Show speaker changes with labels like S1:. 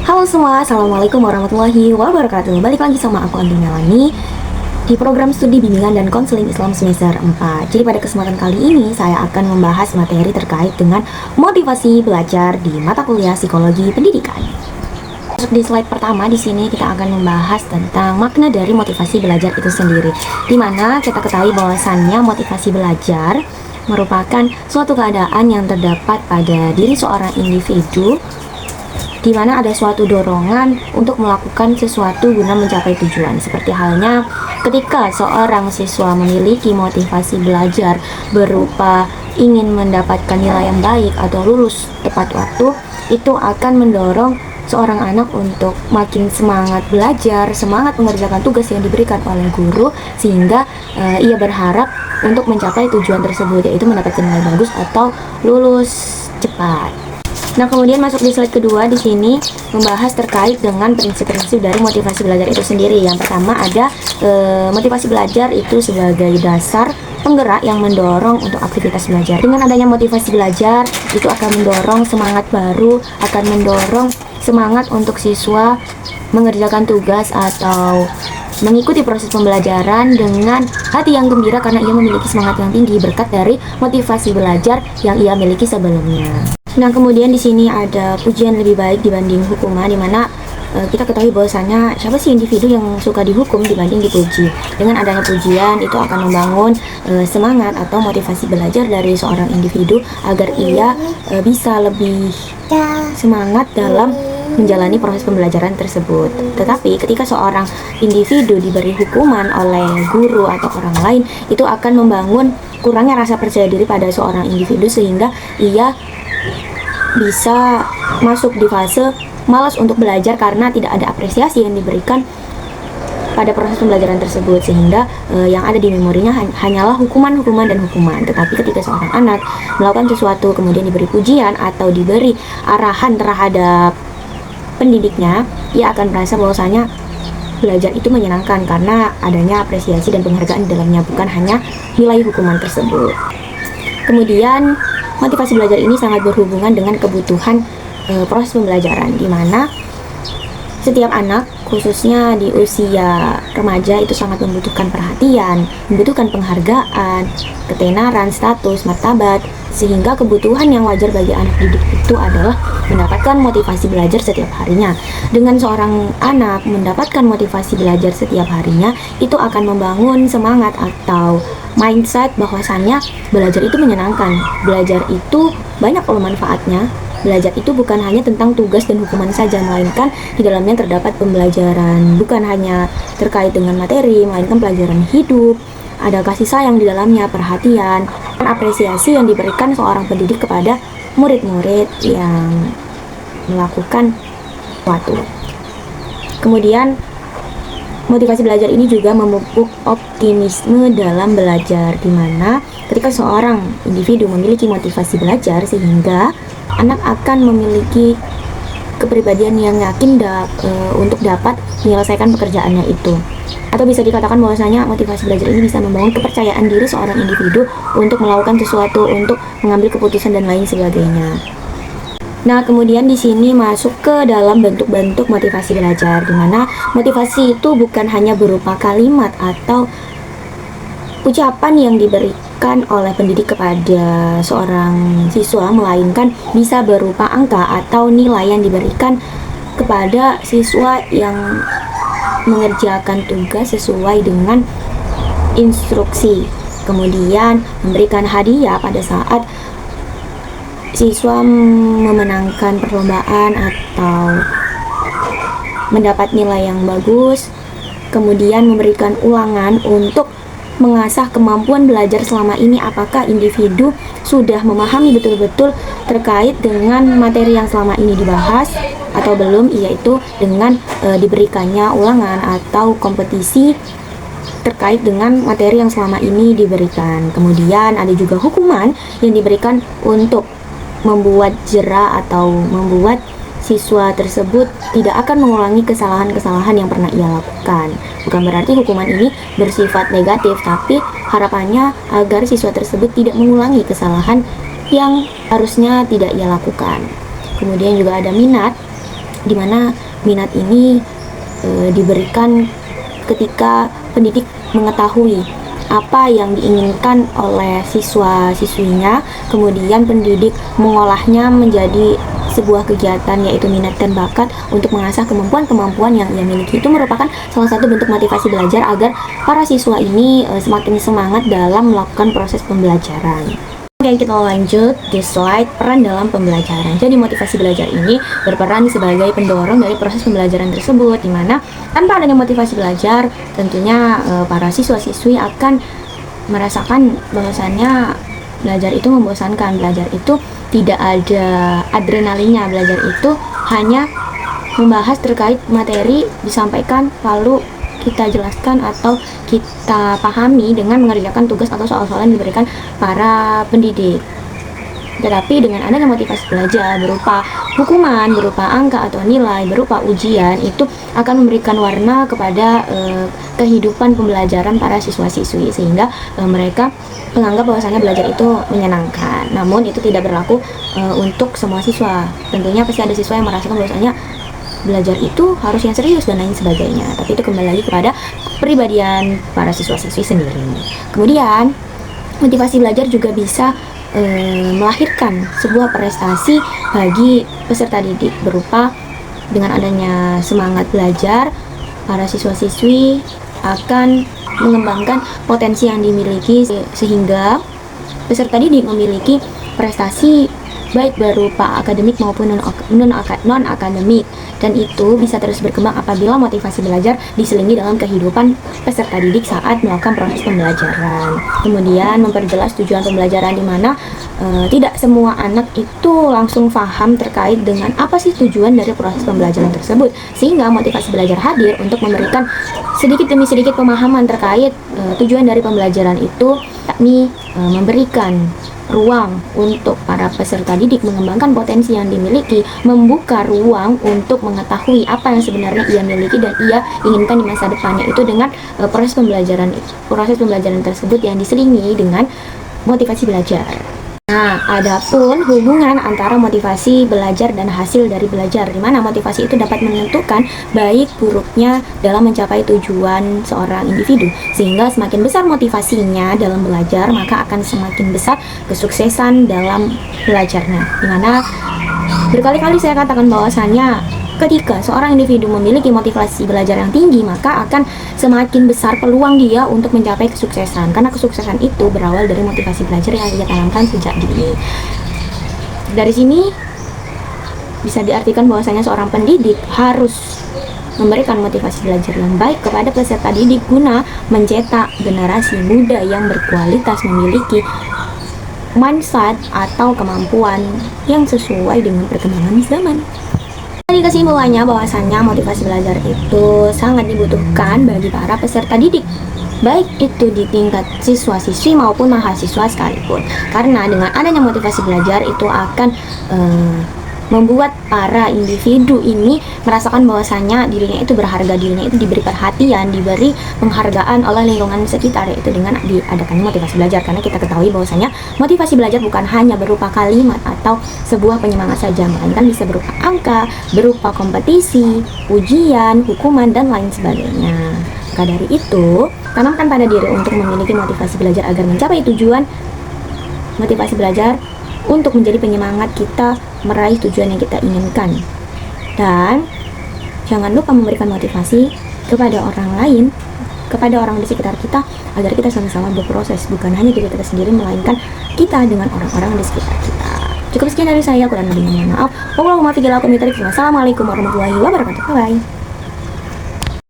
S1: Halo semua, Assalamualaikum warahmatullahi wabarakatuh. Balik lagi sama aku Andi Melani di program studi bimbingan dan konseling Islam semester 4. Jadi pada kesempatan kali ini saya akan membahas materi terkait dengan motivasi belajar di mata kuliah psikologi pendidikan. Masuk di slide pertama, di sini kita akan membahas tentang makna dari motivasi belajar itu sendiri. Di mana kita ketahui bahwasannya motivasi belajar merupakan suatu keadaan yang terdapat pada diri seorang individu di mana ada suatu dorongan untuk melakukan sesuatu guna mencapai tujuan. Seperti halnya ketika seorang siswa memiliki motivasi belajar berupa ingin mendapatkan nilai yang baik atau lulus tepat waktu, itu akan mendorong seorang anak untuk makin semangat belajar, semangat mengerjakan tugas yang diberikan oleh guru, sehingga ia berharap untuk mencapai tujuan tersebut, yaitu mendapatkan nilai bagus atau lulus cepat. Nah, kemudian masuk di slide kedua, di sini membahas terkait dengan prinsip-prinsip dari motivasi belajar itu sendiri. Yang pertama ada motivasi belajar itu sebagai dasar penggerak yang mendorong untuk aktivitas belajar. Dengan adanya motivasi belajar, itu akan mendorong semangat baru, akan mendorong semangat untuk siswa mengerjakan tugas atau mengikuti proses pembelajaran dengan hati yang gembira karena ia memiliki semangat yang tinggi berkat dari motivasi belajar yang ia miliki sebelumnya. Nah, kemudian di sini ada pujian lebih baik dibanding hukuman, di mana kita ketahui bahwasanya siapa sih individu yang suka dihukum dibanding dipuji. Dengan adanya pujian itu akan membangun semangat atau motivasi belajar dari seorang individu agar ia bisa lebih semangat dalam menjalani proses pembelajaran tersebut. Tetapi ketika seorang individu diberi hukuman oleh guru atau orang lain, itu akan membangun kurangnya rasa percaya diri pada seorang individu sehingga ia bisa masuk di fase malas untuk belajar karena tidak ada apresiasi yang diberikan pada proses pembelajaran tersebut, sehingga yang ada di memorinya hanyalah hukuman dan hukuman. Tetapi ketika seorang anak melakukan sesuatu kemudian diberi pujian atau diberi arahan terhadap pendidiknya, ia akan merasa bahwasanya belajar itu menyenangkan karena adanya apresiasi dan penghargaan di dalamnya, bukan hanya nilai hukuman tersebut. Kemudian motivasi belajar ini sangat berhubungan dengan kebutuhan proses pembelajaran, di mana setiap anak khususnya di usia remaja itu sangat membutuhkan perhatian, membutuhkan penghargaan, ketenaran, status, martabat, sehingga kebutuhan yang wajar bagi anak didik itu adalah mendapatkan motivasi belajar setiap harinya. Dengan seorang anak mendapatkan motivasi belajar setiap harinya, itu akan membangun semangat atau mindset bahwasannya belajar itu menyenangkan, belajar itu banyak loh manfaatnya. Belajar itu bukan hanya tentang tugas dan hukuman saja, melainkan di dalamnya terdapat pembelajaran bukan hanya terkait dengan materi, melainkan pelajaran hidup, ada kasih sayang di dalamnya, perhatian, dan apresiasi yang diberikan seorang pendidik kepada murid-murid yang melakukan sesuatu. Kemudian motivasi belajar ini juga memupuk optimisme dalam belajar, di mana ketika seorang individu memiliki motivasi belajar, sehingga anak akan memiliki kepribadian yang yakin untuk dapat menyelesaikan pekerjaannya itu. Atau bisa dikatakan bahwasanya motivasi belajar ini bisa membangun kepercayaan diri seorang individu untuk melakukan sesuatu, untuk mengambil keputusan dan lain sebagainya. Nah, kemudian di sini masuk ke dalam bentuk-bentuk motivasi belajar, di mana motivasi itu bukan hanya berupa kalimat atau ucapan yang diberikan oleh pendidik kepada seorang siswa, melainkan bisa berupa angka atau nilai yang diberikan kepada siswa yang mengerjakan tugas sesuai dengan instruksi. Kemudian memberikan hadiah pada saat siswa memenangkan perlombaan atau mendapat nilai yang bagus, kemudian memberikan ulangan untuk mengasah kemampuan belajar selama ini, apakah individu sudah memahami betul-betul terkait dengan materi yang selama ini dibahas atau belum, yaitu dengan diberikannya ulangan atau kompetisi terkait dengan materi yang selama ini diberikan. Kemudian ada juga hukuman yang diberikan untuk membuat jera atau membuat siswa tersebut tidak akan mengulangi kesalahan-kesalahan yang pernah ia lakukan. Bukan berarti hukuman ini bersifat negatif, tapi harapannya agar siswa tersebut tidak mengulangi kesalahan yang harusnya tidak ia lakukan. Kemudian juga ada minat dimana minat ini diberikan ketika pendidik mengetahui apa yang diinginkan oleh siswa-siswinya, kemudian pendidik mengolahnya menjadi sebuah kegiatan yaitu minat dan bakat untuk mengasah kemampuan-kemampuan yang ia miliki. Itu merupakan salah satu bentuk motivasi belajar agar para siswa ini semakin semangat dalam melakukan proses pembelajaran. Oke, kita lanjut di slide peran dalam pembelajaran. Jadi motivasi belajar ini berperan sebagai pendorong dari proses pembelajaran tersebut, di mana tanpa adanya motivasi belajar, tentunya para siswa-siswi akan merasakan bahwasannya belajar itu membosankan, belajar itu tidak ada adrenalinnya, belajar itu hanya membahas terkait materi disampaikan lalu kita jelaskan atau kita pahami dengan mengerjakan tugas atau soal-soal yang diberikan para pendidik. Tetapi dengan adanya motivasi belajar berupa hukuman, berupa angka atau nilai, berupa ujian, itu akan memberikan warna kepada kehidupan pembelajaran para siswa-siswi, sehingga mereka menganggap bahwasanya belajar itu menyenangkan. Namun itu tidak berlaku untuk semua siswa. Tentunya pasti ada siswa yang merasakan bahwasanya belajar itu harus yang serius dan lain sebagainya, tapi itu kembali lagi kepada kepribadian para siswa-siswi sendiri. Kemudian motivasi belajar juga bisa melahirkan sebuah prestasi bagi peserta didik berupa dengan adanya semangat belajar, para siswa-siswi akan mengembangkan potensi yang dimiliki sehingga peserta didik memiliki prestasi baik berupa akademik maupun non-akademik, dan itu bisa terus berkembang apabila motivasi belajar diselingi dalam kehidupan peserta didik saat melakukan proses pembelajaran. Kemudian memperjelas tujuan pembelajaran, di mana tidak semua anak itu langsung paham terkait dengan apa sih tujuan dari proses pembelajaran tersebut, sehingga motivasi belajar hadir untuk memberikan sedikit demi sedikit pemahaman terkait tujuan dari pembelajaran itu, yakni memberikan ruang untuk para peserta didik mengembangkan potensi yang dimiliki, membuka ruang untuk mengetahui apa yang sebenarnya ia miliki dan ia inginkan di masa depannya, itu dengan proses pembelajaran tersebut yang diselingi dengan motivasi belajar. Nah, adapun hubungan antara motivasi belajar dan hasil dari belajar, di mana motivasi itu dapat menentukan baik buruknya dalam mencapai tujuan seorang individu. Sehingga semakin besar motivasinya dalam belajar, maka akan semakin besar kesuksesan dalam belajarnya. Di mana berkali-kali saya katakan bahwasannya ketika seorang individu memiliki motivasi belajar yang tinggi, maka akan semakin besar peluang dia untuk mencapai kesuksesan, karena kesuksesan itu berawal dari motivasi belajar yang ia tanamkan sejak dini. Dari sini bisa diartikan bahwasanya seorang pendidik harus memberikan motivasi belajar yang baik kepada peserta didik guna mencetak generasi muda yang berkualitas, memiliki mindset atau kemampuan yang sesuai dengan perkembangan zaman. Jadi kesimpulannya bahwasannya motivasi belajar itu sangat dibutuhkan bagi para peserta didik, baik itu di tingkat siswa-siswi maupun mahasiswa sekalipun. Karena dengan adanya motivasi belajar itu akan membuat para individu ini merasakan bahwasannya dirinya itu berharga, dirinya itu diberi perhatian, diberi penghargaan oleh lingkungan sekitar, yaitu dengan diadakannya motivasi belajar. Karena kita ketahui bahwasanya motivasi belajar bukan hanya berupa kalimat atau sebuah penyemangat saja, melainkan bisa berupa angka, berupa kompetisi, ujian, hukuman, dan lain sebagainya. Maka dari itu, tanamkan pada diri untuk memiliki motivasi belajar agar mencapai tujuan. Motivasi belajar untuk menjadi penyemangat kita meraih tujuan yang kita inginkan. Dan jangan lupa memberikan motivasi kepada orang lain, kepada orang di sekitar kita, agar kita sama-sama berproses, bukan hanya diri kita sendiri, melainkan kita dengan orang-orang di sekitar kita. Cukup sekian dari saya, kurang lebihnya mohon maaf. Wassalamualaikum warahmatullahi wabarakatuh. Bye.